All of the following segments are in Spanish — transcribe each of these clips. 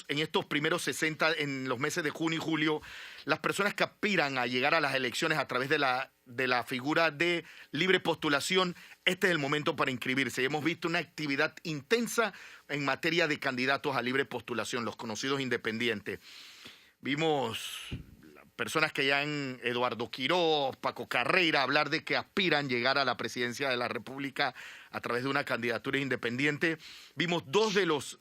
en estos primeros 60, en los meses de junio y julio, las personas que aspiran a llegar a las elecciones a través de la figura de libre postulación, este es el momento para inscribirse. Hemos visto una actividad intensa en materia de candidatos a libre postulación, los conocidos independientes. Vimos personas que ya en Eduardo Quiroz, Paco Carreira, hablar de que aspiran a llegar a la presidencia de la República a través de una candidatura independiente. Vimos dos de los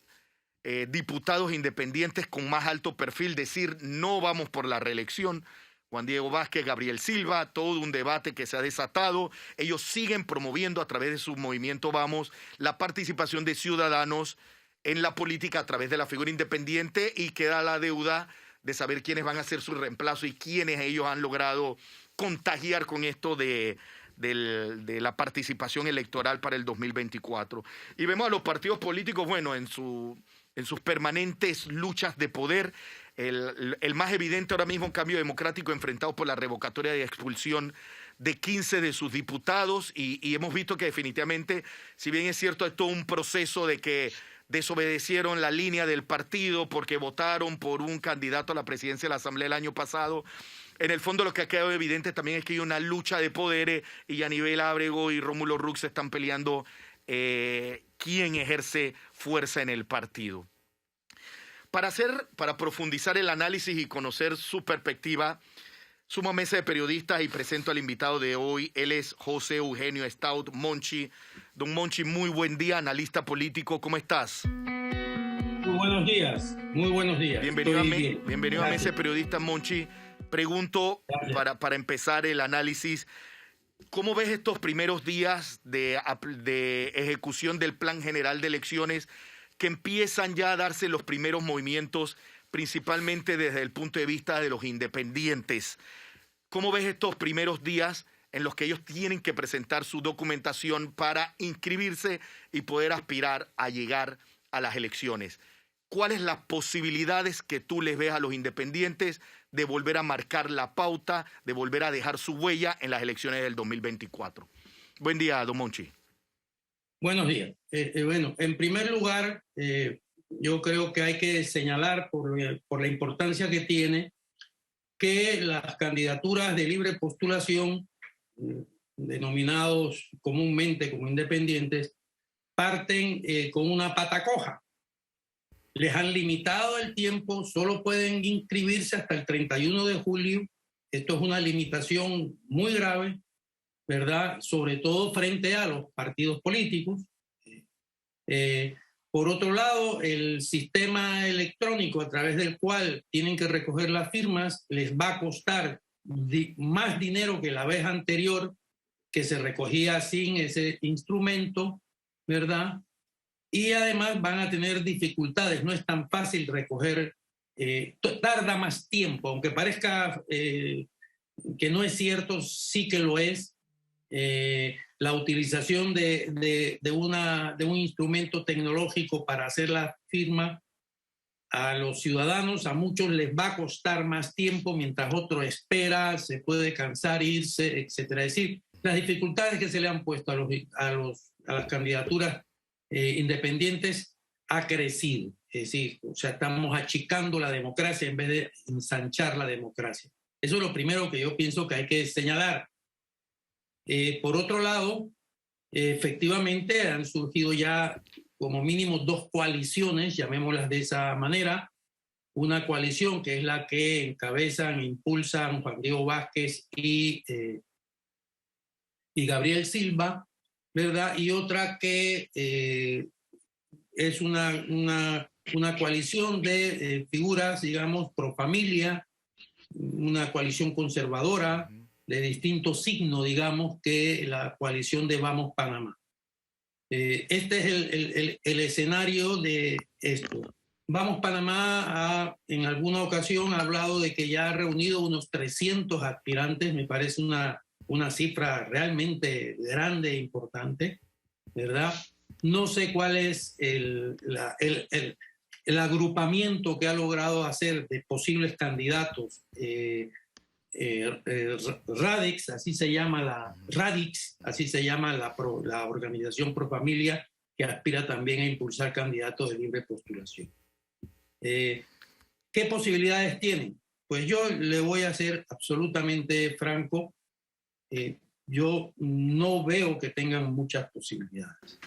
diputados independientes con más alto perfil decir no vamos por la reelección. Juan Diego Vázquez, Gabriel Silva, todo un debate que se ha desatado. Ellos siguen promoviendo a través de su movimiento Vamos la participación de ciudadanos en la política a través de la figura independiente, y queda la deuda de saber quiénes van a ser su reemplazo y quiénes ellos han logrado contagiar con esto de la participación electoral para el 2024. Y vemos a los partidos políticos, bueno, en sus permanentes luchas de poder. El más evidente ahora mismo, Cambio Democrático, enfrentado por la revocatoria y expulsión de 15 de sus diputados, y hemos visto que definitivamente, si bien es cierto, es todo un proceso de que desobedecieron la línea del partido porque votaron por un candidato a la presidencia de la Asamblea el año pasado, en el fondo lo que ha quedado evidente también es que hay una lucha de poderes, y Yanivel Ábrego y Rómulo Rux están peleando quién ejerce fuerza en el partido. Para profundizar el análisis y conocer su perspectiva, sumo a mesa de periodistas y presento al invitado de hoy. Él es José Eugenio Stout Monchi. Don Monchi, muy buen día, analista político. ¿Cómo estás? Muy buenos días, muy buenos días. Bienvenido a mesa de periodistas, Monchi. Pregunto, para empezar el análisis, ¿cómo ves estos primeros días de ejecución del Plan General de Elecciones, que empiezan ya a darse los primeros movimientos, principalmente desde el punto de vista de los independientes? ¿Cómo ves estos primeros días en los que ellos tienen que presentar su documentación para inscribirse y poder aspirar a llegar a las elecciones? ¿Cuáles las posibilidades que tú les ves a los independientes de volver a marcar la pauta, de volver a dejar su huella en las elecciones del 2024? Buen día, don Monchi. Buenos días. Bueno, en primer lugar, yo creo que hay que señalar por la importancia que tiene que las candidaturas de libre postulación, denominados comúnmente como independientes, parten con una pata coja. Les han limitado el tiempo, solo pueden inscribirse hasta el 31 de julio. Esto es una limitación muy grave, ¿verdad? Sobre todo frente a los partidos políticos. Por otro lado, el sistema electrónico a través del cual tienen que recoger las firmas les va a costar más dinero que la vez anterior, que se recogía sin ese instrumento, ¿verdad? Y además van a tener dificultades, no es tan fácil recoger, tarda más tiempo, aunque parezca que no es cierto, sí que lo es. La utilización de un instrumento tecnológico para hacer la firma a los ciudadanos, a muchos les va a costar más tiempo, mientras otro espera, se puede cansar, irse, etcétera. Es decir, las dificultades que se le han puesto a las candidaturas independientes ha crecido. Es decir, o sea, estamos achicando la democracia en vez de ensanchar la democracia. Eso es lo primero que yo pienso que hay que señalar. Por otro lado, efectivamente han surgido ya como mínimo dos coaliciones, llamémoslas de esa manera. Una coalición que es la que encabezan, impulsan Juan Diego Vázquez y Gabriel Silva, ¿verdad? Y otra que es una coalición de figuras, digamos, pro familia, una coalición conservadora, de distinto signo, digamos, que la coalición de Vamos Panamá. Este es el escenario de esto. Vamos Panamá en alguna ocasión ha hablado de que ya ha reunido unos 300 aspirantes, me parece una cifra realmente grande e importante, ¿verdad? No sé cuál es el agrupamiento que ha logrado hacer de posibles candidatos. Radix, así se llama la organización Pro Familia, que aspira también a impulsar candidatos de libre postulación. ¿Qué posibilidades tienen? Pues yo le voy a ser absolutamente franco. Yo no veo que tengan muchas posibilidades.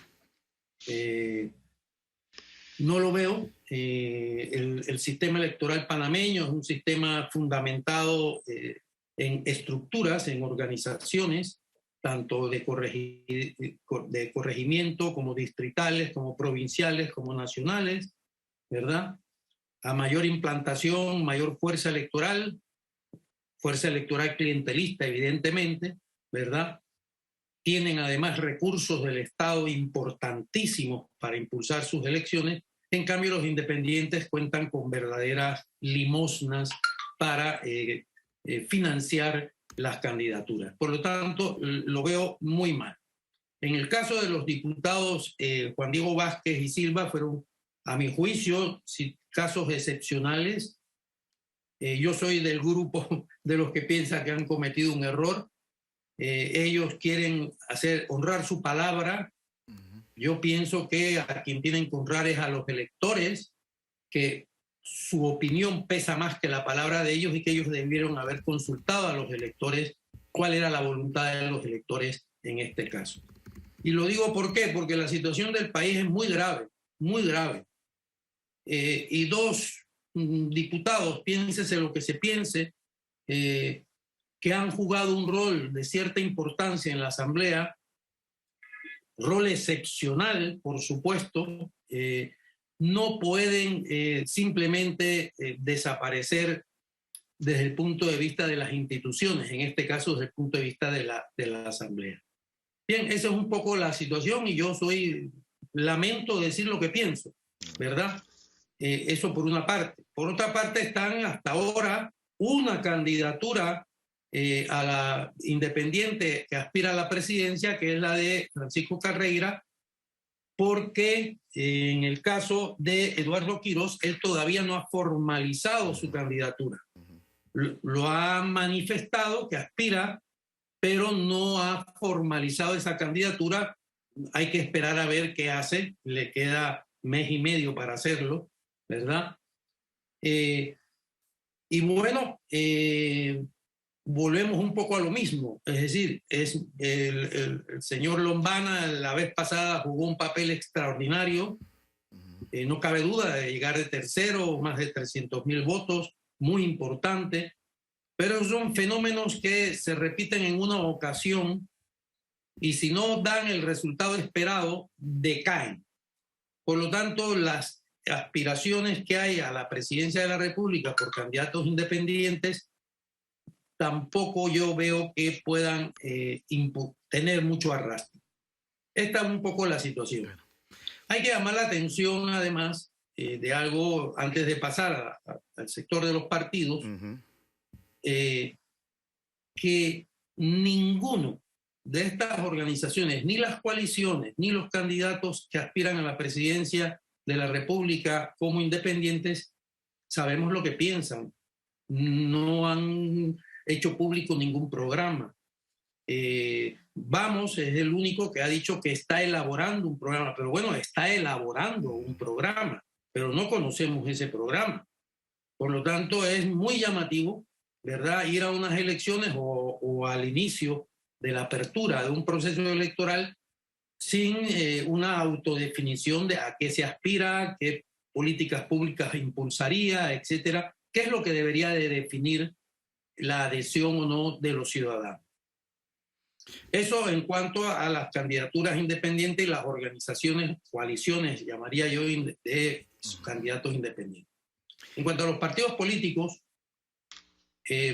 No lo veo. El sistema electoral panameño es un sistema fundamentado en estructuras, en organizaciones, tanto de corregimiento como distritales, como provinciales, como nacionales, ¿verdad? A mayor implantación, mayor fuerza electoral clientelista, evidentemente, ¿verdad? Tienen además recursos del Estado importantísimos para impulsar sus elecciones. En cambio, los independientes cuentan con verdaderas limosnas para financiar las candidaturas. Por lo tanto, lo veo muy mal. En el caso de los diputados Juan Diego Vázquez y Silva fueron, a mi juicio, casos excepcionales. Yo soy del grupo de los que piensa que han cometido un error. Ellos quieren honrar su palabra. Yo pienso que a quien tienen que honrar es a los electores, que su opinión pesa más que la palabra de ellos y que ellos debieron haber consultado a los electores cuál era la voluntad de los electores en este caso. Y lo digo ¿por qué? Porque la situación del país es muy grave, muy grave. Y dos diputados, piénsese lo que se piense, que han jugado un rol de cierta importancia en la Asamblea, rol excepcional, por supuesto, no pueden simplemente desaparecer desde el punto de vista de las instituciones, en este caso desde el punto de vista de la Asamblea. Bien, esa es un poco la situación y yo lamento decir lo que pienso, ¿verdad? Eso por una parte. Por otra parte están hasta ahora una candidatura a la independiente que aspira a la presidencia, que es la de Francisco Carreira, porque en el caso de Eduardo Quirós, él todavía no ha formalizado su candidatura. Lo ha manifestado que aspira, pero no ha formalizado esa candidatura. Hay que esperar a ver qué hace. Le queda mes y medio para hacerlo, ¿verdad? Y bueno, volvemos un poco a lo mismo. Es decir, el señor Lombana la vez pasada jugó un papel extraordinario. No cabe duda de llegar de tercero, más de 300,000 votos, muy importante. Pero son fenómenos que se repiten en una ocasión y si no dan el resultado esperado, decaen. Por lo tanto, las aspiraciones que hay a la presidencia de la República por candidatos independientes, tampoco yo veo que puedan tener mucho arrastre. Esta es un poco la situación. Hay que llamar la atención, además, de algo antes de pasar al sector de los partidos, que ninguno de estas organizaciones, ni las coaliciones, ni los candidatos que aspiran a la presidencia de la República como independientes, sabemos lo que piensan. No han hecho público ningún programa. Vamos es el único que ha dicho que está elaborando un programa, pero bueno, está elaborando un programa, pero no conocemos ese programa. Por lo tanto, es muy llamativo, ¿verdad?, ir a unas elecciones o al inicio de la apertura de un proceso electoral sin una autodefinición de a qué se aspira, qué políticas públicas impulsaría, etcétera, qué es lo que debería de definir la adhesión o no de los ciudadanos. Eso en cuanto a las candidaturas independientes y las organizaciones, coaliciones, llamaría yo, de candidatos independientes. En cuanto a los partidos políticos,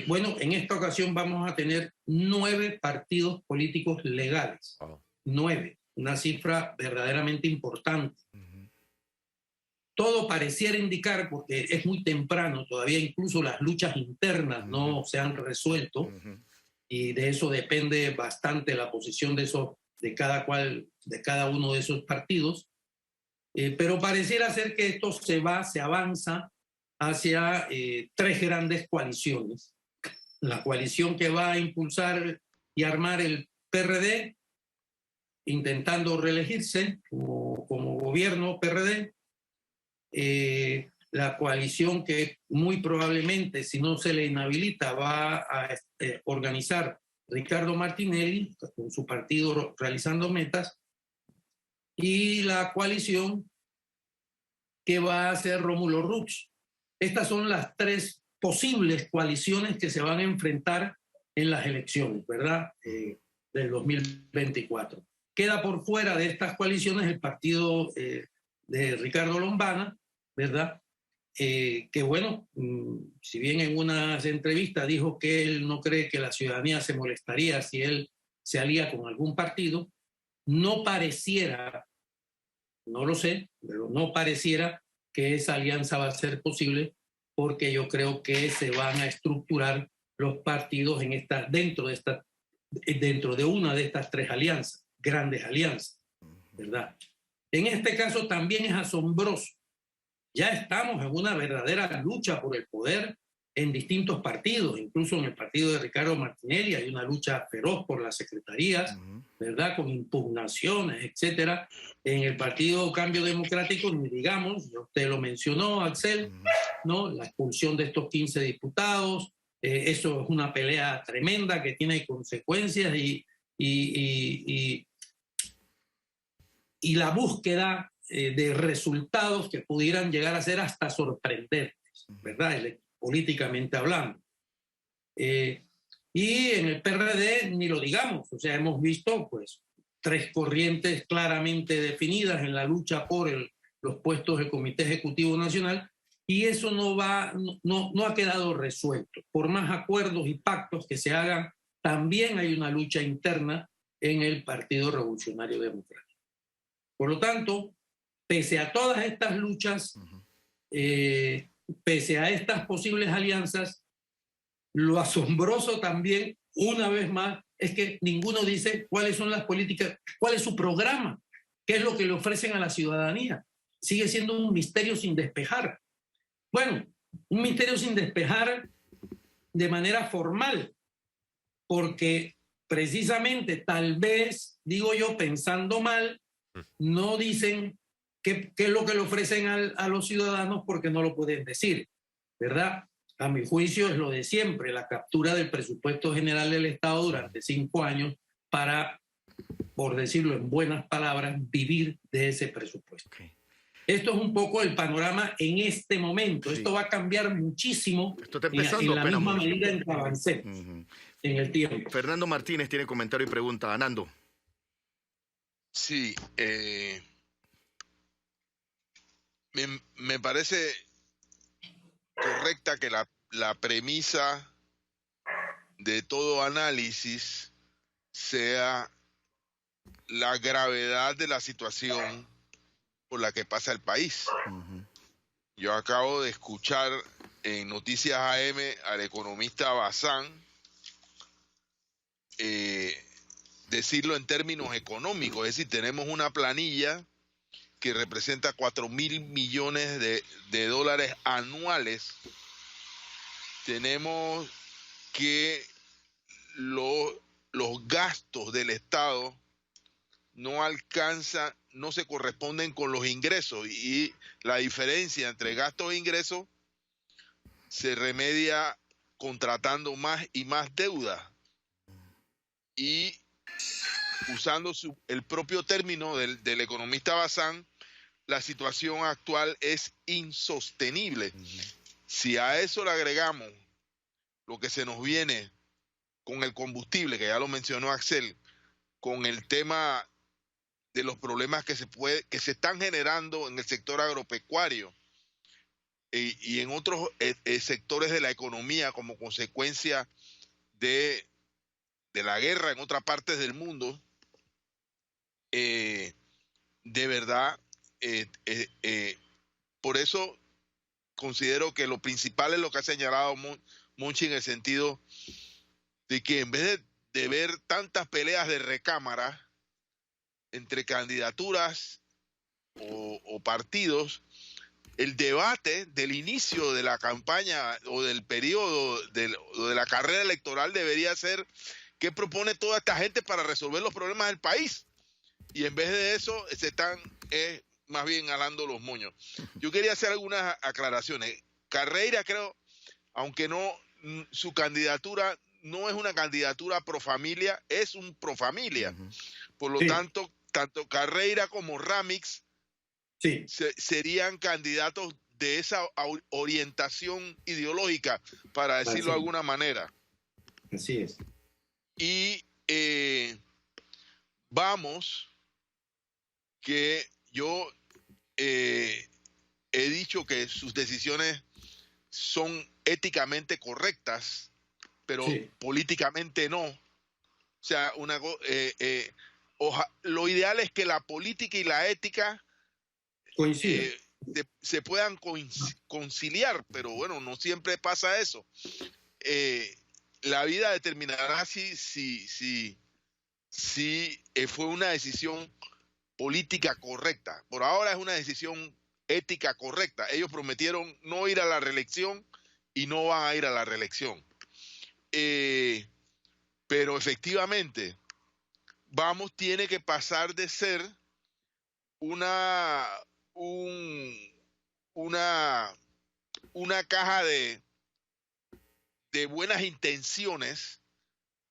bueno, en esta ocasión vamos a tener 9 partidos políticos legales. 9, una cifra verdaderamente importante. Todo pareciera indicar, porque es muy temprano, todavía incluso las luchas internas no se han resuelto, y de eso depende bastante la posición de cada uno de esos partidos, pero pareciera ser que esto se avanza hacia 3 grandes coaliciones. La coalición que va a impulsar y armar el PRD, intentando reelegirse como gobierno PRD, la coalición que muy probablemente, si no se le inhabilita, va a organizar Ricardo Martinelli, con su partido Realizando Metas, y la coalición que va a hacer Rómulo Rux. Estas son las tres posibles coaliciones que se van a enfrentar en las elecciones, ¿verdad? Del 2024. Queda por fuera de estas coaliciones el partido de Ricardo Lombana, ¿verdad? Que bueno, si bien en unas entrevistas dijo que él no cree que la ciudadanía se molestaría si él se alía con algún partido, no pareciera, no lo sé, pero no pareciera que esa alianza va a ser posible, porque yo creo que se van a estructurar los partidos dentro de una de estas tres alianzas, grandes alianzas, ¿verdad? En este caso también es asombroso. Ya estamos en una verdadera lucha por el poder en distintos partidos, incluso en el partido de Ricardo Martinelli hay una lucha feroz por las secretarías, ¿verdad? Con impugnaciones, etcétera. En el partido Cambio Democrático, ni digamos, usted lo mencionó, Axel, ¿no? La expulsión de estos 15 diputados, eso es una pelea tremenda que tiene consecuencias y la búsqueda de resultados que pudieran llegar a ser hasta sorprendentes, ¿verdad? Políticamente hablando. Y en el PRD ni lo digamos, o sea, hemos visto pues tres corrientes claramente definidas en la lucha por los puestos del Comité Ejecutivo Nacional, y eso no ha quedado resuelto. Por más acuerdos y pactos que se hagan, también hay una lucha interna en el Partido Revolucionario Democrático. Por lo tanto, pese a todas estas luchas, pese a estas posibles alianzas, lo asombroso también, una vez más, es que ninguno dice cuáles son las políticas, cuál es su programa, qué es lo que le ofrecen a la ciudadanía. Sigue siendo un misterio sin despejar. Bueno, un misterio sin despejar de manera formal, porque precisamente, tal vez, digo yo, pensando mal, no dicen qué es lo que le ofrecen a los ciudadanos porque no lo pueden decir, ¿verdad? A mi juicio es lo de siempre, la captura del presupuesto general del Estado durante 5 años para, por decirlo en buenas palabras, vivir de ese presupuesto. Okay. Esto es un poco el panorama en este momento. Sí. Esto va a cambiar muchísimo en la misma medida en que avancemos en el tiempo. Fernando Martínez tiene comentario y pregunta. Nando. Sí, me parece correcta que la premisa de todo análisis sea la gravedad de la situación por la que pasa el país. Yo acabo de escuchar en Noticias AM al economista Bazán decirlo en términos económicos, es decir, tenemos una planilla que representa 4.000 millones de dólares anuales. Tenemos que los gastos del Estado no se corresponden con los ingresos, y la diferencia entre gastos e ingresos se remedia contratando más y más deuda. Y usando el propio término del economista Bazán, la situación actual es insostenible. Si a eso le agregamos lo que se nos viene con el combustible, que ya lo mencionó Axel, con el tema de los problemas que se están generando en el sector agropecuario y en otros sectores de la economía como consecuencia de la guerra en otras partes del mundo, de verdad, por eso considero que lo principal es lo que ha señalado Monchi, en el sentido de que en vez de ver tantas peleas de recámara entre candidaturas o partidos, el debate del inicio de la campaña o del periodo de la carrera electoral debería ser qué propone toda esta gente para resolver los problemas del país. Y en vez de eso se están más bien alando los moños. Yo quería hacer algunas aclaraciones. Carreira, creo, aunque no, su candidatura no es una candidatura pro familia, es un pro familia. Por lo tanto, tanto Carreira como Ramix serían candidatos de esa orientación ideológica, para decirlo de alguna manera. Así es. Y vamos, que yo he dicho que sus decisiones son éticamente correctas, pero políticamente no. O sea, lo ideal es que la política y la ética se puedan conciliar, pero bueno, no siempre pasa eso. La vida determinará si fue una decisión política correcta. Por ahora es una decisión ética correcta. Ellos prometieron no ir a la reelección y no van a ir a la reelección. Pero efectivamente, Vamos tiene que pasar de ser una caja de buenas intenciones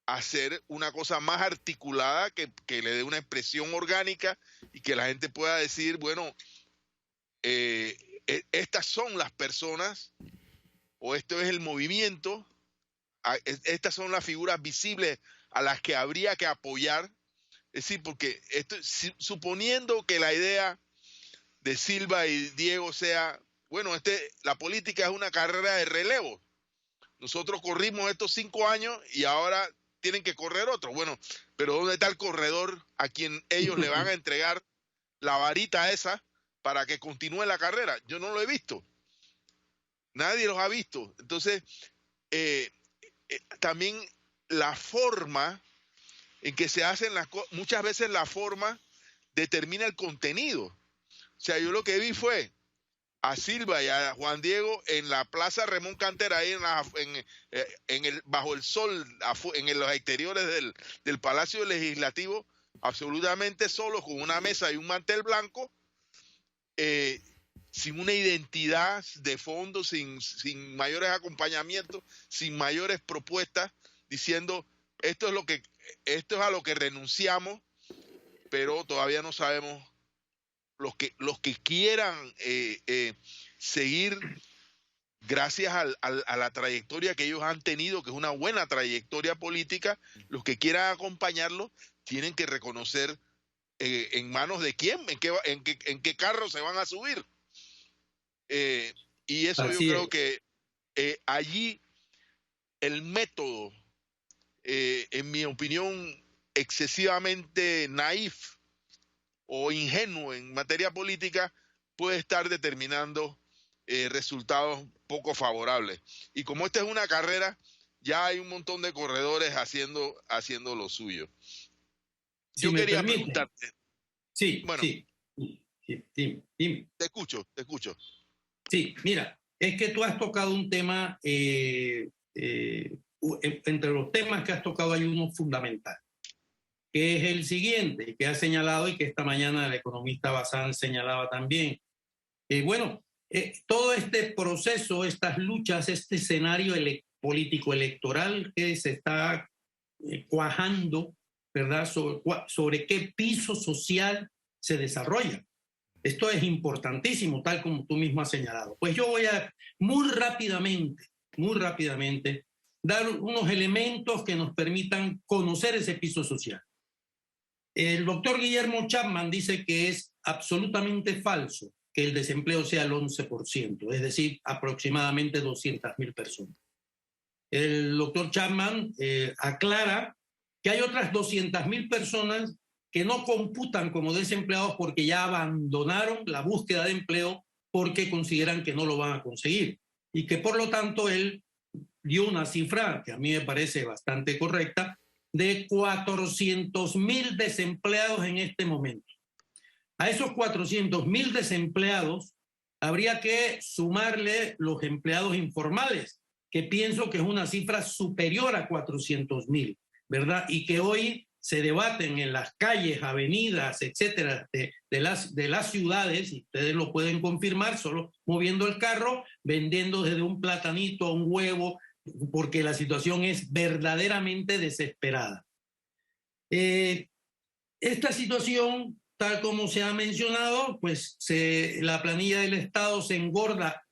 a ser una cosa más articulada que le dé una expresión orgánica y que la gente pueda decir, bueno, estas son las personas o esto es el movimiento, estas son las figuras visibles a las que habría que apoyar. Es decir, porque suponiendo que la idea de Silva y Diego sea, bueno, la política es una carrera de relevo. Nosotros corrimos estos 5 años y ahora tienen que correr otros. Bueno, pero ¿dónde está el corredor a quien ellos le van a entregar la varita esa para que continúe la carrera? Yo no lo he visto. Nadie los ha visto. Entonces, también la forma en que se hacen las cosas, muchas veces la forma determina el contenido. O sea, yo lo que vi fue a Silva y a Juan Diego en la Plaza Ramón Cantera, ahí bajo el sol, en los exteriores del Palacio Legislativo, absolutamente solos, con una mesa y un mantel blanco, sin una identidad de fondo, sin mayores acompañamientos, sin mayores propuestas, diciendo esto es a lo que renunciamos, pero todavía no sabemos. Los que quieran seguir gracias a la trayectoria que ellos han tenido, que es una buena trayectoria política, los que quieran acompañarlos tienen que reconocer en manos de quién, en qué carro se van a subir. Y eso yo creo que allí el método, en mi opinión, excesivamente naif o ingenuo en materia política, puede estar determinando resultados poco favorables. Y como esta es una carrera, ya hay un montón de corredores haciendo lo suyo. Yo quería preguntarte. Sí, bueno, sí. Dime. Te escucho. Sí, mira, es que tú has tocado un tema, entre los temas que has tocado hay uno fundamental, que es el siguiente, que ha señalado y que esta mañana el economista Bazán señalaba también. Todo este proceso, estas luchas, este escenario político electoral que se está cuajando, ¿verdad? Sobre qué piso social se desarrolla. Esto es importantísimo, tal como tú mismo has señalado. Pues yo voy a muy rápidamente, dar unos elementos que nos permitan conocer ese piso social. El doctor Guillermo Chapman dice que es absolutamente falso que el desempleo sea el 11%, es decir, aproximadamente 200.000 personas. El doctor Chapman aclara que hay otras 200.000 personas que no computan como desempleados porque ya abandonaron la búsqueda de empleo porque consideran que no lo van a conseguir y que por lo tanto él dio una cifra que a mí me parece bastante correcta, de 400.000 desempleados en este momento. A esos 400.000 desempleados habría que sumarle los empleados informales, que pienso que es una cifra superior a 400.000, ¿verdad? Y que hoy se debaten en las calles, avenidas, etcétera, de las ciudades, y ustedes lo pueden confirmar, solo moviendo el carro, vendiendo desde un platanito a un huevo, porque la situación es verdaderamente desesperada. Esta situación, tal como se ha mencionado, pues la planilla del Estado se engorda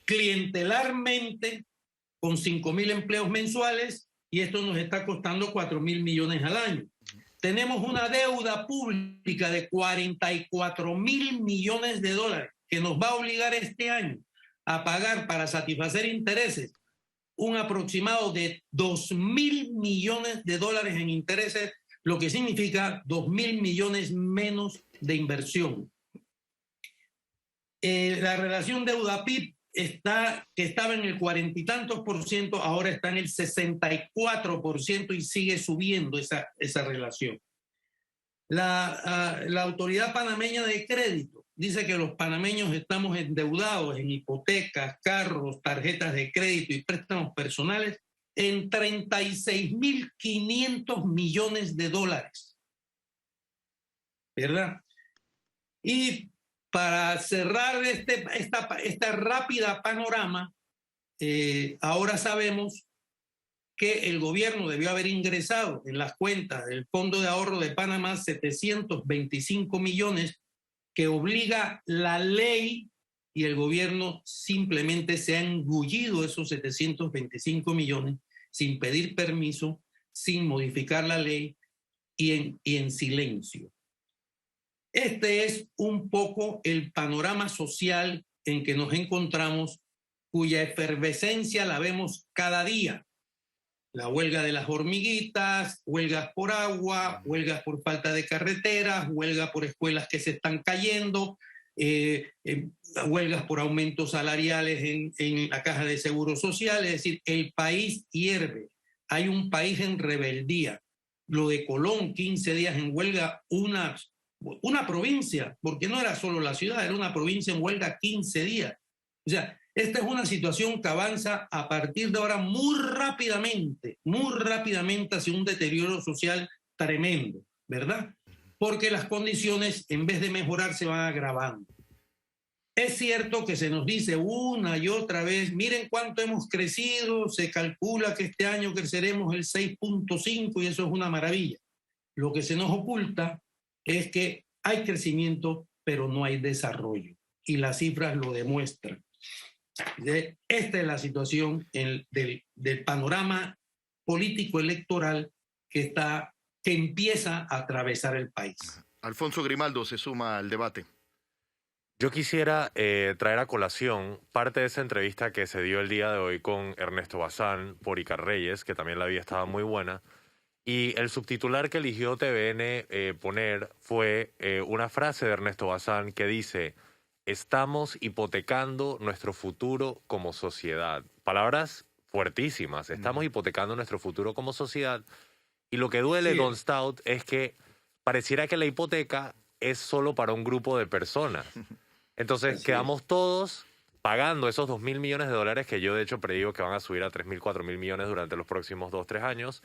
clientelarmente con 5.000 empleos mensuales, y esto nos está costando 4.000 millones al año. Tenemos una deuda pública de 44.000 millones de dólares que nos va a obligar este año a pagar para satisfacer intereses un aproximado de 2.000 millones de dólares en intereses, lo que significa 2.000 millones menos de inversión. La relación deuda-PIB que estaba en el 40 y tantos %, ahora está en el 64% y sigue subiendo esa relación. La Autoridad Panameña de Crédito dice que los panameños estamos endeudados en hipotecas, carros, tarjetas de crédito y préstamos personales en 36.500 millones de dólares. ¿Verdad? Y para cerrar esta rápida panorama, ahora sabemos que el gobierno debió haber ingresado en las cuentas del Fondo de Ahorro de Panamá 725 millones que obliga la ley, y el gobierno simplemente se ha engullido esos 725 millones sin pedir permiso, sin modificar la ley y en silencio. Este es un poco el panorama social en que nos encontramos, cuya efervescencia la vemos cada día. La huelga de las hormiguitas, huelgas por agua, huelgas por falta de carreteras, huelgas por escuelas que se están cayendo, huelgas por aumentos salariales en la caja de seguro social. Es decir, el país hierve. Hay un país en rebeldía. Lo de Colón, 15 días en huelga, una provincia, porque no era solo la ciudad, era una provincia en huelga 15 días. O sea, esta es una situación que avanza a partir de ahora muy rápidamente hacia un deterioro social tremendo, ¿verdad? Porque las condiciones, en vez de mejorar, se van agravando. Es cierto que se nos dice una y otra vez, miren cuánto hemos crecido, se calcula que este año creceremos el 6.5 y eso es una maravilla. Lo que se nos oculta es que hay crecimiento, pero no hay desarrollo. Y las cifras lo demuestran. Esta es la situación del panorama político electoral que empieza a atravesar el país. Alfonso Grimaldo se suma al debate. Yo quisiera traer a colación parte de esa entrevista que se dio el día de hoy con Ernesto Bazán por Icar Reyes, que también la vi, estaba muy buena. Y el subtitular que eligió TVN poner fue una frase de Ernesto Bazán que dice: estamos hipotecando nuestro futuro como sociedad. Palabras fuertísimas. Estamos hipotecando nuestro futuro como sociedad. Y lo que duele, sí, Don Stout, es que pareciera que la hipoteca es solo para un grupo de personas. Entonces sí, quedamos todos pagando esos 2.000 millones de dólares que yo de hecho predigo que van a subir a 3.000, 4.000 millones durante los próximos 2, 3 años.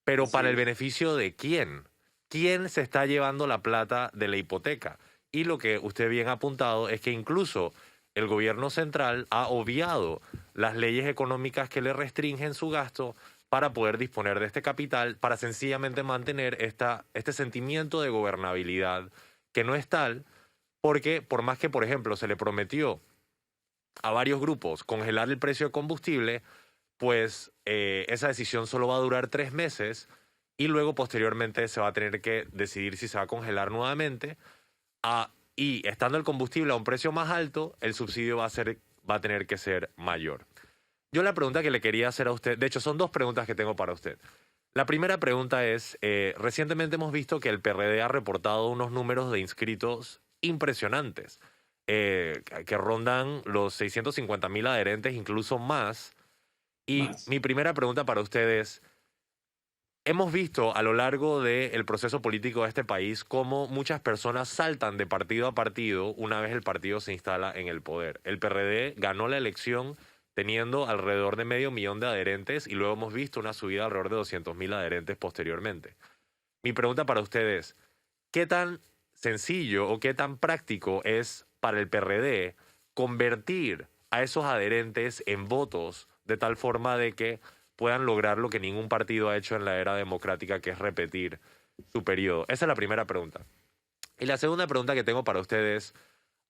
Pero sí, ¿para el beneficio de quién? ¿Quién se está llevando la plata de la hipoteca? Y lo que usted bien ha apuntado es que incluso el gobierno central ha obviado las leyes económicas que le restringen su gasto para poder disponer de este capital, para sencillamente mantener este sentimiento de gobernabilidad que no es tal, porque por más que, por ejemplo, se le prometió a varios grupos congelar el precio de combustible, pues esa decisión solo va a durar 3 meses y luego posteriormente se va a tener que decidir si se va a congelar nuevamente. Y estando el combustible a un precio más alto, el subsidio va a tener que ser mayor. Yo la pregunta que le quería hacer a usted, de hecho son 2 preguntas que tengo para usted. La primera pregunta es, recientemente hemos visto que el PRD ha reportado unos números de inscritos impresionantes, que rondan los 650.000 adherentes, incluso más. Y mi primera pregunta para usted es, hemos visto a lo largo del proceso político de este país cómo muchas personas saltan de partido a partido una vez el partido se instala en el poder. El PRD ganó la elección teniendo alrededor de 500.000 de adherentes y luego hemos visto una subida alrededor de 200.000 adherentes posteriormente. Mi pregunta para usted es, ¿qué tan sencillo o qué tan práctico es para el PRD convertir a esos adherentes en votos de tal forma de que puedan lograr lo que ningún partido ha hecho en la era democrática, que es repetir su periodo? Esa es la primera pregunta. Y la segunda pregunta que tengo para ustedes,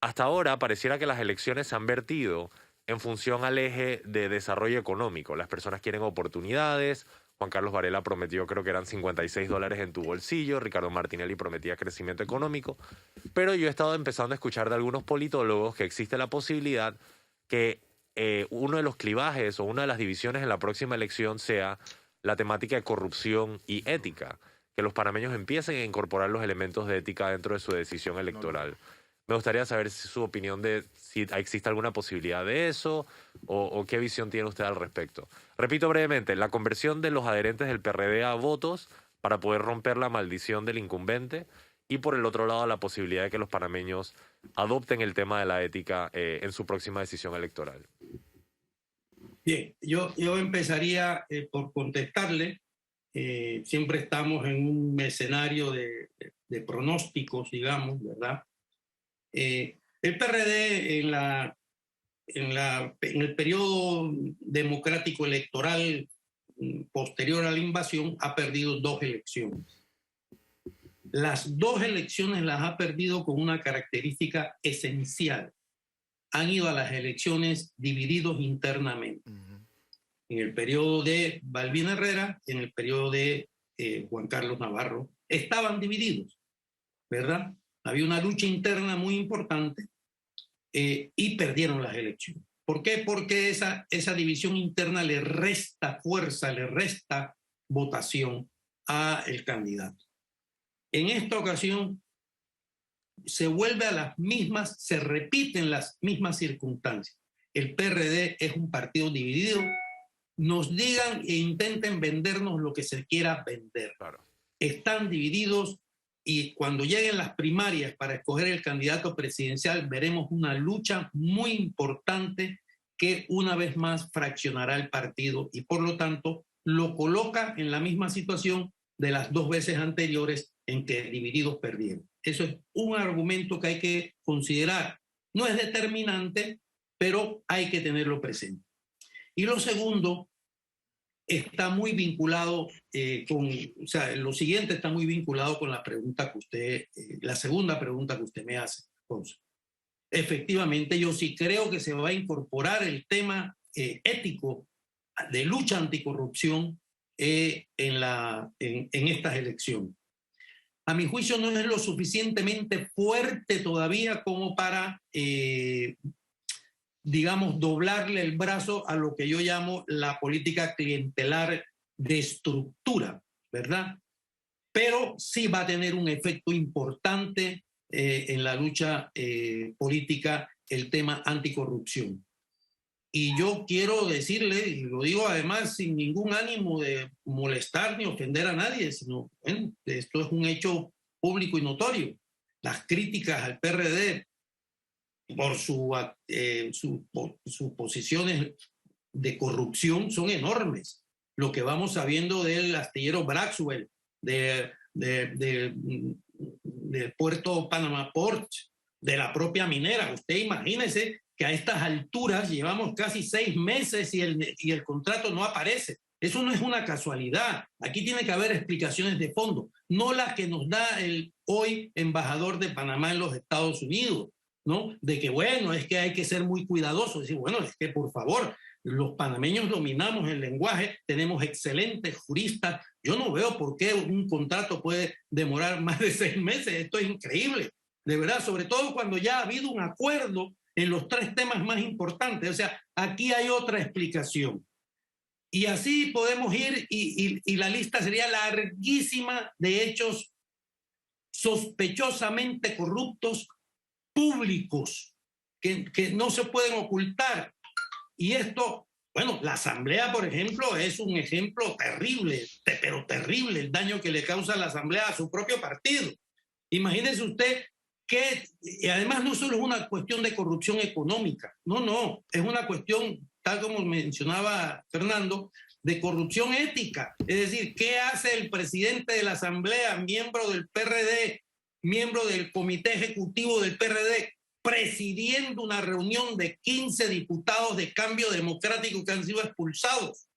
hasta ahora pareciera que las elecciones se han vertido en función al eje de desarrollo económico. Las personas quieren oportunidades. Juan Carlos Varela prometió, creo que eran $56 en tu bolsillo. Ricardo Martinelli prometía crecimiento económico. Pero yo he estado empezando a escuchar de algunos politólogos que existe la posibilidad que uno de los clivajes o una de las divisiones en la próxima elección sea la temática de corrupción y ética. Que los panameños empiecen a incorporar los elementos de ética dentro de su decisión electoral. Me gustaría saber su opinión de si existe alguna posibilidad de eso o qué visión tiene usted al respecto. Repito brevemente, la conversión de los adherentes del PRD a votos para poder romper la maldición del incumbente y por el otro lado la posibilidad de que los panameños adopten el tema de la ética en su próxima decisión electoral. Bien, yo empezaría por contestarle. Siempre estamos en un escenario de pronósticos, digamos, ¿verdad? El PRD en el periodo democrático electoral posterior a la invasión ha perdido 2 elecciones. Las 2 elecciones las ha perdido con una característica esencial. Han ido a las elecciones divididos internamente. En el periodo de Balbín Herrera y en el periodo de Juan Carlos Navarro estaban divididos, ¿verdad? Había una lucha interna muy importante y perdieron las elecciones. ¿Por qué? Porque esa división interna le resta fuerza, le resta votación al candidato. En esta ocasión se vuelve a las mismas, se repiten las mismas circunstancias. El PRD es un partido dividido. Nos digan e intenten vendernos lo que se quiera vender. Claro. Están divididos y cuando lleguen las primarias para escoger el candidato presidencial veremos una lucha muy importante que una vez más fraccionará el partido y por lo tanto lo coloca en la misma situación de las 2 veces anteriores en que divididos perdieron. Eso es un argumento que hay que considerar. No es determinante, pero hay que tenerlo presente. Y lo segundo está muy vinculado lo siguiente está muy vinculado con la pregunta que usted, la segunda pregunta que usted me hace, José. Efectivamente, yo sí creo que se va a incorporar el tema ético de lucha anticorrupción en estas elecciones. A mi juicio no es lo suficientemente fuerte todavía como para digamos, doblarle el brazo a lo que yo llamo la política clientelar de estructura, ¿verdad? Pero sí va a tener un efecto importante en la lucha política el tema anticorrupción. Y yo quiero decirle, y lo digo además sin ningún ánimo de molestar ni ofender a nadie, sino, bueno, esto es un hecho público y notorio. Las críticas al PRD por sus posiciones de corrupción son enormes. Lo que vamos sabiendo del astillero Braxwell, del puerto Panama Port, de la propia minera. Usted imagínese que a estas alturas llevamos casi 6 meses y el contrato no aparece. Eso no es una casualidad. Aquí tiene que haber explicaciones de fondo, no las que nos da el hoy embajador de Panamá en los Estados Unidos, ¿no? De que, bueno, es que hay que ser muy cuidadosos. Decir, bueno, es que por favor, los panameños dominamos el lenguaje, tenemos excelentes juristas. Yo no veo por qué un contrato puede demorar más de 6 meses. Esto es increíble, de verdad, sobre todo cuando ya ha habido un acuerdo en los 3 temas más importantes. O sea, aquí hay otra explicación. Y así podemos ir y la lista sería larguísima de hechos sospechosamente corruptos públicos que no se pueden ocultar. Y esto, bueno, la Asamblea, por ejemplo, es un ejemplo terrible, pero terrible, el daño que le causa la Asamblea a su propio partido. Imagínese usted que, y además no solo es una cuestión de corrupción económica, no, es una cuestión, tal como mencionaba Fernando, de corrupción ética. Es decir, ¿qué hace el presidente de la Asamblea, miembro del PRD, miembro del comité ejecutivo del PRD, presidiendo una reunión de 15 diputados de Cambio Democrático que han sido expulsados?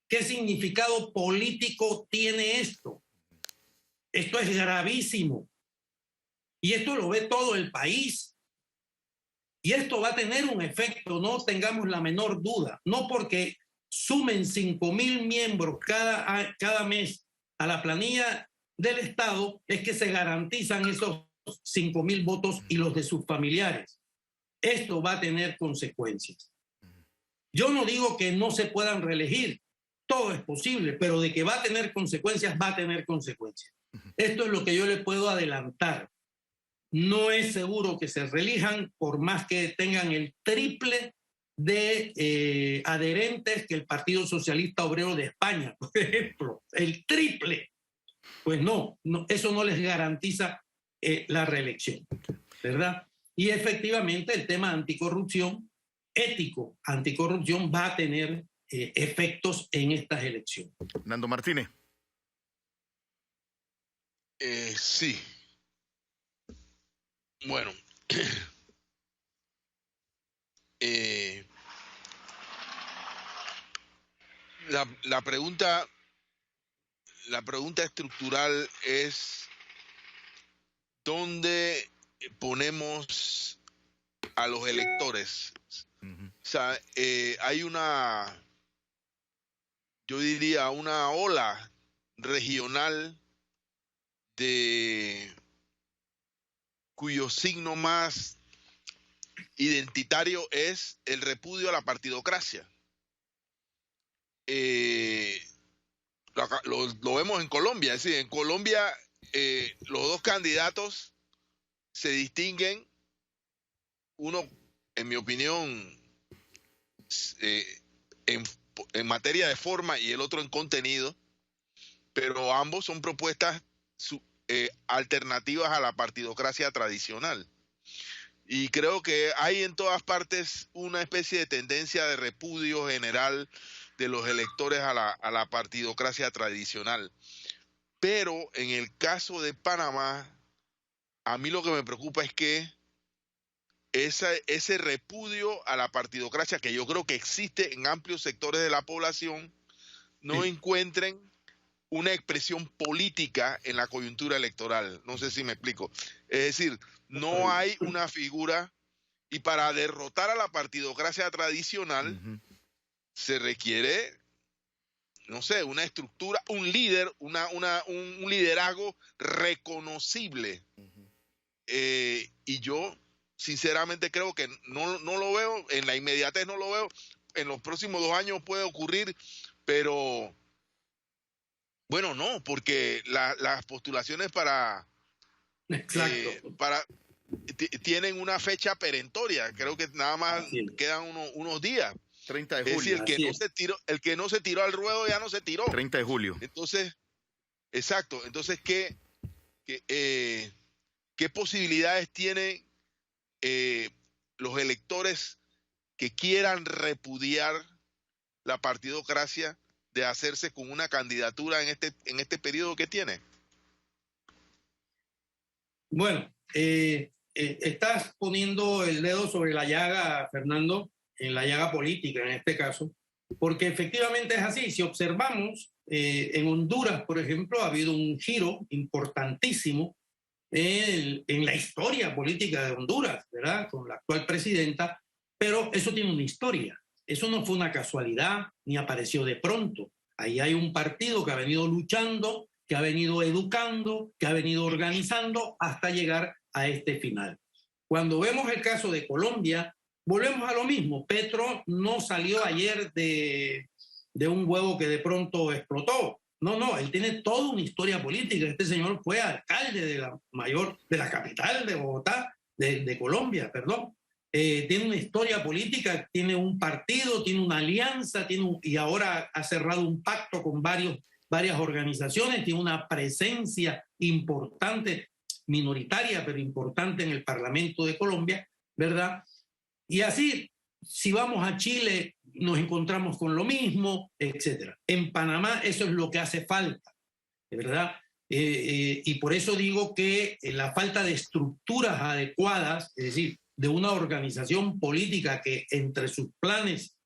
¿Qué significado político tiene esto? Esto es gravísimo. Y esto lo ve todo el país. Y esto va a tener un efecto, no tengamos la menor duda. No porque sumen 5.000 miembros cada mes a la planilla del Estado es que se garantizan esos 5.000 votos y los de sus familiares. Esto va a tener consecuencias. Yo no digo que no se puedan reelegir, todo es posible, pero de que va a tener consecuencias, va a tener consecuencias. Esto es lo que yo le puedo adelantar. No es seguro que se reelijan por más que tengan el triple de adherentes que el Partido Socialista Obrero de España, por ejemplo, el triple. Pues no, eso no les garantiza la reelección, ¿verdad? Y efectivamente el tema anticorrupción, ético, anticorrupción, va a tener efectos en estas elecciones. Nando Martínez. Sí. Bueno. La pregunta estructural es ¿dónde ponemos a los electores? O sea, hay yo diría, una ola regional cuyo signo más identitario es el repudio a la partidocracia. Lo vemos en Colombia, es decir, en Colombia los dos candidatos se distinguen, uno, en mi opinión, en materia de forma y el otro en contenido, pero ambos son propuestas alternativas a la partidocracia tradicional. Y creo que hay en todas partes una especie de tendencia de repudio general de los electores a la partidocracia tradicional. Pero en el caso de Panamá, a mí lo que me preocupa es que ese repudio a la partidocracia, que yo creo que existe en amplios sectores de la población, no encuentren una expresión política en la coyuntura electoral. No sé si me explico. Es decir, no hay una figura, y para derrotar a la partidocracia tradicional se requiere, no sé, una estructura, un líder, un liderazgo reconocible. Y yo sinceramente creo que no lo veo, en la inmediatez no lo veo, en los próximos 2 años puede ocurrir, pero bueno, no, porque las postulaciones tienen una fecha perentoria, creo que nada más quedan unos días. 30 de julio. Es decir, el que no se tiró al ruedo ya no se tiró. 30 de julio. Entonces, exacto, entonces ¿qué posibilidades tienen los electores que quieran repudiar la partidocracia de hacerse con una candidatura en este periodo que tiene? Bueno, estás poniendo el dedo sobre la llaga, Fernando, en la llaga política en este caso, porque efectivamente es así. Si observamos, en Honduras, por ejemplo, ha habido un giro importantísimo en la historia política de Honduras, ¿verdad? Con la actual presidenta, pero eso tiene una historia. Eso no fue una casualidad ni apareció de pronto. Ahí hay un partido que ha venido luchando, que ha venido educando, que ha venido organizando hasta llegar a este final. Cuando vemos el caso de Colombia, volvemos a lo mismo. Petro no salió ayer de un huevo que de pronto explotó. No, él tiene toda una historia política. Este señor fue alcalde de la capital de Bogotá, de Colombia, perdón. Tiene una historia política, tiene un partido, tiene una alianza, y ahora ha cerrado un pacto con varias organizaciones, tiene una presencia importante, minoritaria, pero importante en el Parlamento de Colombia, ¿verdad? Y así Si vamos a Chile, nos encontramos con lo mismo, etc. En Panamá eso es lo que hace falta, de verdad. Y por eso digo que la falta de estructuras adecuadas, es decir, de una organización política que entre sus planes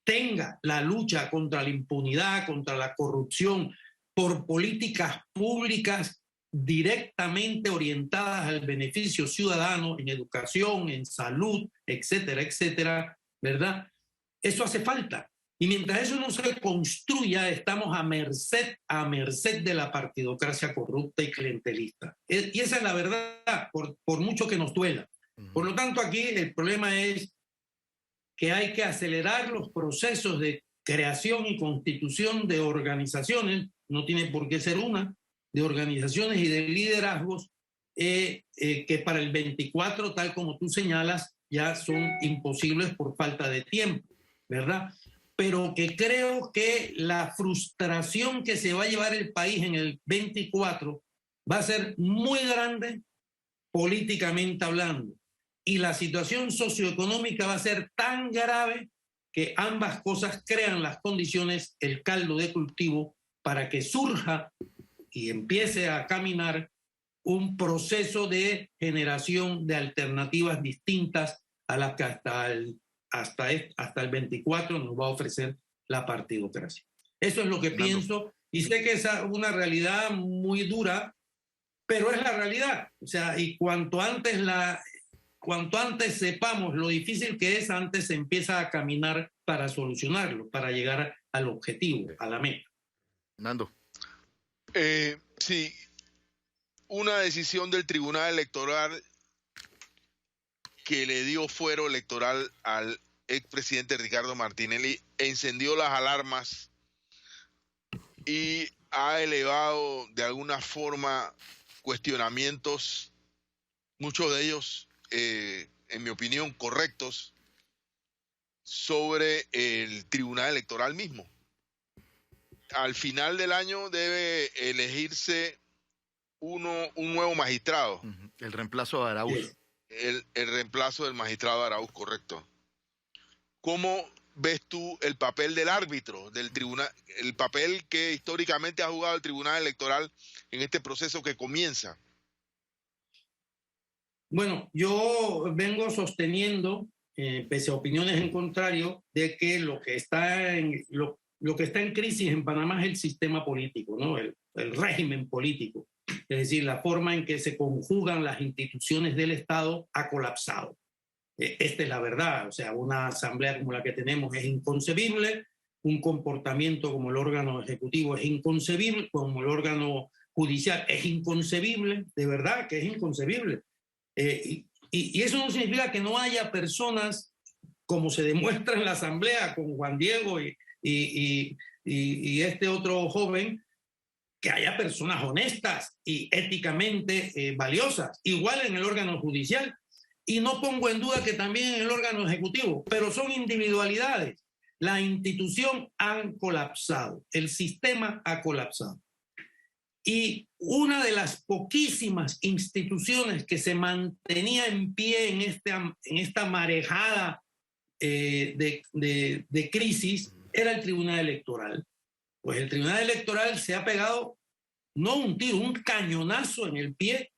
tenga la lucha contra la impunidad, contra la corrupción, por políticas públicas directamente orientadas al beneficio ciudadano en educación, en salud, etcétera, etcétera, ¿verdad? Eso hace falta. Y mientras eso no se construya, estamos a merced de la partidocracia corrupta y clientelista. Y esa es la verdad, por mucho que nos duela. Por lo tanto, aquí el problema es que hay que acelerar los procesos de creación y constitución de organizaciones, no tiene por qué ser una, de organizaciones y de liderazgos que para el 24, tal como tú señalas, ya son imposibles por falta de tiempo, ¿verdad? Pero que creo que la frustración que se va a llevar el país en el 24 va a ser muy grande políticamente hablando. Y la situación socioeconómica va a ser tan grave que ambas cosas crean las condiciones, el caldo de cultivo, para que surja y empiece a caminar un proceso de generación de alternativas distintas a las que hasta el 24 nos va a ofrecer la partidocracia. Eso es lo que pienso, y sé que es una realidad muy dura, pero es la realidad. O sea, y cuanto antes sepamos lo difícil que es, antes se empieza a caminar para solucionarlo, para llegar al objetivo, a la meta. Nando. Sí, una decisión del Tribunal Electoral que le dio fuero electoral al expresidente Ricardo Martinelli encendió las alarmas y ha elevado de alguna forma cuestionamientos, muchos de ellos, en mi opinión, correctos, sobre el Tribunal Electoral mismo. Al final del año debe elegirse un nuevo magistrado. El reemplazo de Arauz. El reemplazo del magistrado Arauz, correcto. ¿Cómo ves tú el papel del árbitro del tribunal, el papel que históricamente ha jugado el Tribunal Electoral en este proceso que comienza? Bueno, yo vengo sosteniendo, pese a opiniones en contrario, de que lo que está en crisis en Panamá es el sistema político, ¿no? El régimen político. Es decir, la forma en que se conjugan las instituciones del Estado ha colapsado. Esta es la verdad. O sea, una asamblea como la que tenemos es inconcebible, un comportamiento como el órgano ejecutivo es inconcebible, como el órgano judicial es inconcebible, de verdad que es inconcebible. Y eso no significa que no haya personas, como se demuestra en la asamblea con Juan Diego y este otro joven, que haya personas honestas y éticamente valiosas, igual en el órgano judicial. Y no pongo en duda que también en el órgano ejecutivo, pero son individualidades. La institución ha colapsado, el sistema ha colapsado. Y una de las poquísimas instituciones que se mantenía en pie en esta marejada de crisis era el Tribunal Electoral. Pues el Tribunal Electoral se ha pegado, no un tiro, un cañonazo en el pie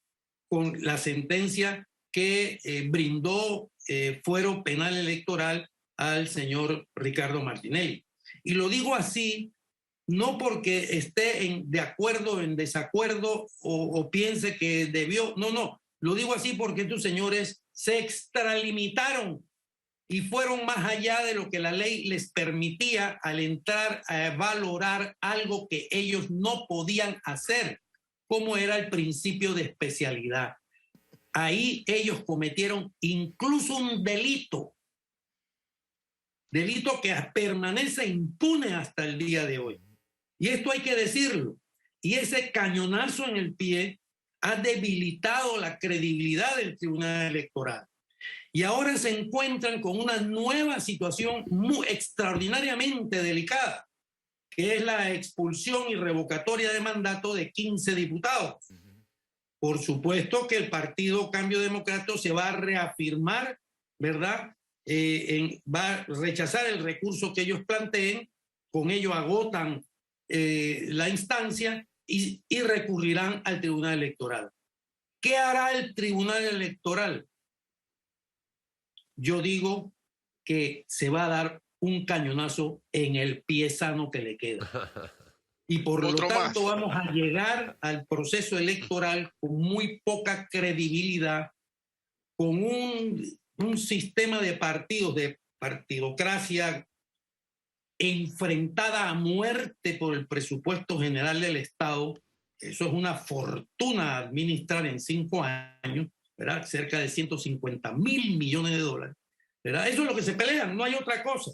con la sentencia que brindó fuero penal electoral al señor Ricardo Martinelli. Y lo digo así, no porque esté de acuerdo o en desacuerdo o piense que debió, no, lo digo así porque estos señores se extralimitaron y fueron más allá de lo que la ley les permitía al entrar a valorar algo que ellos no podían hacer, como era el principio de especialidad. Ahí ellos cometieron incluso un delito que permanece impune hasta el día de hoy. Y esto hay que decirlo. Y ese cañonazo en el pie ha debilitado la credibilidad del Tribunal Electoral. Y ahora se encuentran con una nueva situación muy extraordinariamente delicada, que es la expulsión y revocatoria de mandato de 15 diputados. Por supuesto que el Partido Cambio Democrático se va a reafirmar, ¿verdad?, va a rechazar el recurso que ellos planteen, con ello agotan la instancia y recurrirán al Tribunal Electoral. ¿Qué hará el Tribunal Electoral? Yo digo que se va a dar un cañonazo en el pie sano que le queda. Y por lo tanto vamos a llegar al proceso electoral con muy poca credibilidad, con un sistema de partidos, de partidocracia enfrentada a muerte por el presupuesto general del Estado. Eso es una fortuna administrar en 5 años, ¿verdad? Cerca de 150.000 millones de dólares, ¿verdad? Eso es lo que se pelean, no hay otra cosa.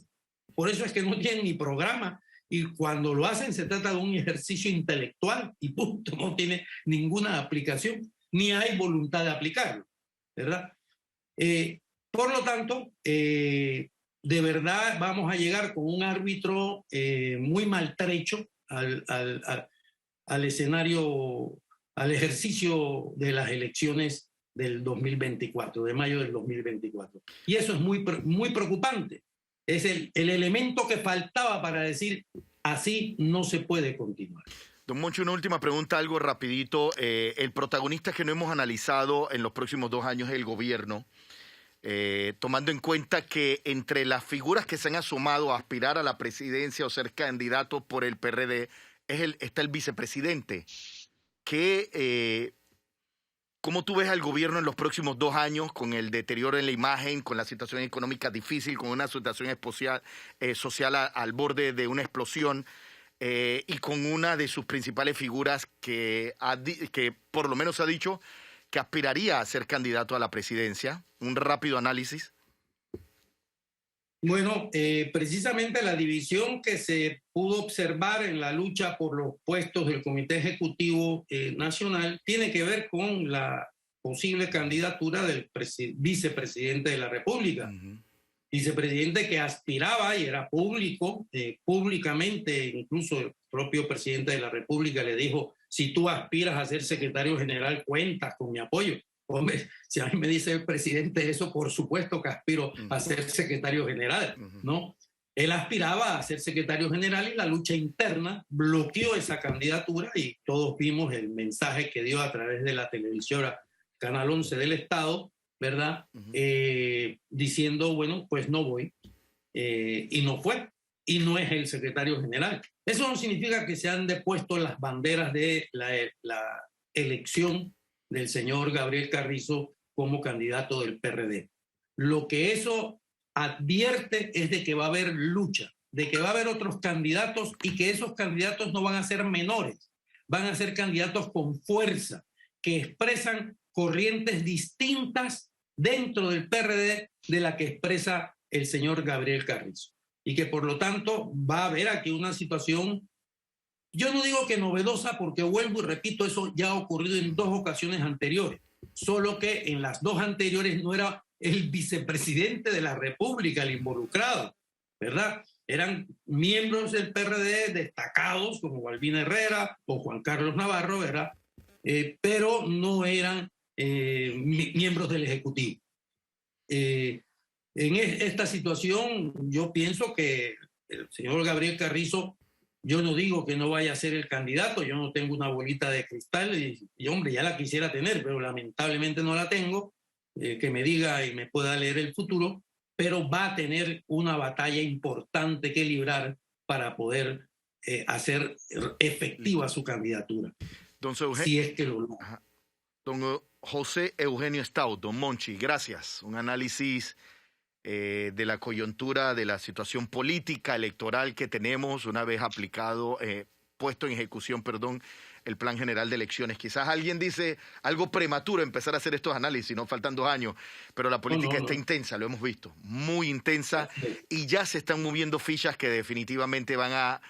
Por eso es que no tienen ni programa, y cuando lo hacen se trata de un ejercicio intelectual y punto, no tiene ninguna aplicación, ni hay voluntad de aplicarlo, ¿verdad? Por lo tanto, de verdad vamos a llegar con un árbitro muy maltrecho al escenario, al ejercicio de las elecciones del 2024, de mayo del 2024. Y eso es muy preocupante. Es el elemento que faltaba para decir así no se puede continuar. Don Monchi, una última pregunta, algo rapidito. El protagonista que no hemos analizado en los próximos 2 años es el gobierno, tomando en cuenta que entre las figuras que se han asomado a aspirar a la presidencia o ser candidatos por el PRD está el vicepresidente. ¿Cómo tú ves al gobierno en los próximos 2 años con el deterioro en la imagen, con la situación económica difícil, con una situación social al borde de una explosión y con una de sus principales figuras que por lo menos ha dicho que aspiraría a ser candidato a la presidencia? Un rápido análisis. Bueno, precisamente la división que se pudo observar en la lucha por los puestos del Comité Ejecutivo Nacional tiene que ver con la posible candidatura del vicepresidente de la República. Uh-huh. Vicepresidente que aspiraba y era público, públicamente, incluso el propio presidente de la República le dijo: si tú aspiras a ser secretario general, cuentas con mi apoyo. Hombre, si a mí me dice el presidente eso, por supuesto que aspiro a ser secretario general, ¿no? Él aspiraba a ser secretario general y la lucha interna bloqueó esa candidatura y todos vimos el mensaje que dio a través de la televisora Canal 11 del Estado, ¿verdad? Diciendo, bueno, pues no voy. Y no fue. Y no es el secretario general. Eso no significa que se han depuesto las banderas de la elección del señor Gabriel Carrizo como candidato del PRD. Lo que eso advierte es de que va a haber lucha, de que va a haber otros candidatos y que esos candidatos no van a ser menores, van a ser candidatos con fuerza, que expresan corrientes distintas dentro del PRD de la que expresa el señor Gabriel Carrizo. Y que por lo tanto va a haber aquí una situación, yo no digo que novedosa, porque vuelvo y repito, eso ya ha ocurrido en 2 ocasiones anteriores, solo que en las 2 anteriores no era el vicepresidente de la República el involucrado, ¿verdad? Eran miembros del PRD destacados como Balbina Herrera o Juan Carlos Navarro, ¿verdad? Pero no eran miembros del Ejecutivo. En esta situación yo pienso que el señor Gabriel Carrizo, yo no digo que no vaya a ser el candidato, yo no tengo una bolita de cristal y hombre, ya la quisiera tener, pero lamentablemente no la tengo, que me diga y me pueda leer el futuro, pero va a tener una batalla importante que librar para poder hacer efectiva su candidatura. Don Eugenio, si es que lo logra. Don José Eugenio Stout, don Monchi, gracias. Un análisis de la coyuntura, de la situación política, electoral que tenemos una vez aplicado, puesto en ejecución, el Plan General de Elecciones. Quizás alguien dice algo prematuro empezar a hacer estos análisis, no faltan 2 años, pero la política está intensa, lo hemos visto, muy intensa, y ya se están moviendo fichas que definitivamente van a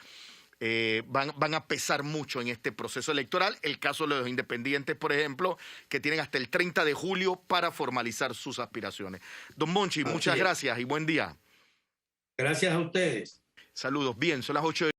pesar mucho en este proceso electoral. El caso de los independientes, por ejemplo, que tienen hasta el 30 de julio para formalizar sus aspiraciones. Don Monchi, muchas gracias y buen día. Gracias a ustedes. Saludos. Bien, son las 8:00.